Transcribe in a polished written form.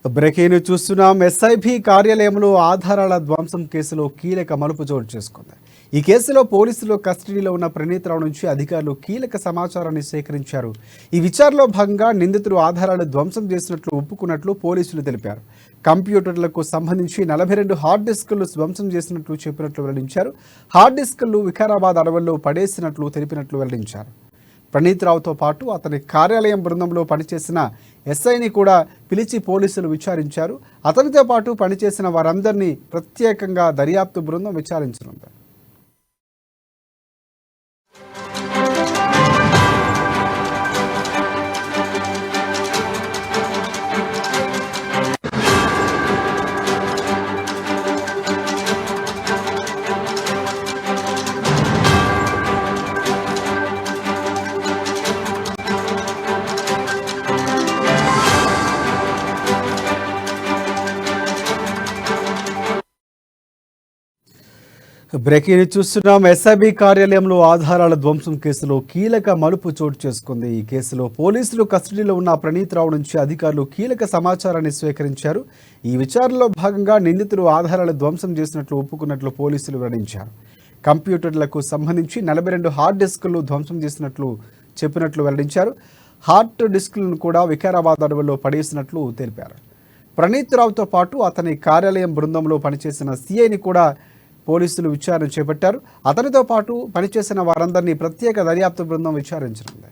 Breaking చూస్తున్నాం. SIB కార్యాలయంలో ఆధారాల ధ్వంసం కేసులో కీలక మలుపు చోటు చేసుకుంది. ఈ కేసులో పోలీసులు కస్టడీలో ఉన్న ప్రణీత్ రావు నుంచి అధికారులు కీలక సమాచారాన్ని సేకరించారు. ఈ విచారణలో భాగంగా నిందితుడు ఆధారాలు ధ్వంసం చేసినట్లు ఒప్పుకున్నట్లు పోలీసులు తెలిపారు. కంప్యూటర్లకు సంబంధించి 42 హార్డ్ డిస్కులు ధ్వంసం చేసినట్లు చెప్పినట్లు వెల్లడించారు. హార్డ్ డిస్కులు వికారాబాద్ అడవుల్లో పడేసినట్లు తెలిపినట్లు వెల్లడించారు. ప్రణీత్ రావుతో పాటు అతని కార్యాలయం బృందంలో పనిచేసిన ఎస్ఐని కూడా పిలిచి పోలీసులు విచారించారు. అతనితో పాటు పనిచేసిన వారందరినీ ప్రత్యేకంగా దర్యాప్తు బృందం విచారించనుంది. బ్రేకింగ్ చూస్తున్నాం. ఎస్ఐబి కార్యాలయంలో ఆధారాల ధ్వంసం కేసులో కీలక మలుపు చోటు చేసుకుంది. ఈ కేసులో పోలీసులు కస్టడీలో ఉన్న ప్రణీత్ రావు నుంచి అధికారులు కీలక సమాచారాన్ని స్వీకరించారు. ఈ విచారణలో భాగంగా నిందితులు ఆధారాలు ధ్వంసం చేసినట్లు ఒప్పుకున్నట్లు పోలీసులు వెల్లడించారు. కంప్యూటర్లకు సంబంధించి 42 హార్డ్ డిస్కులు ధ్వంసం చేసినట్లు చెప్పినట్లు వెల్లడించారు. హార్డ్ డిస్కులను కూడా వికారాబాద్ అడవుల్లో పడేసినట్లు తెలిపారు. ప్రణీత్ రావుతో పాటు అతని కార్యాలయం బృందంలో పనిచేసిన సిఐని కూడా పోలీసులు విచారణ చేపట్టారు. అతనితో పాటు పనిచేసిన వారందరినీ ప్రత్యేక దర్యాప్తు బృందం విచారించనుంది.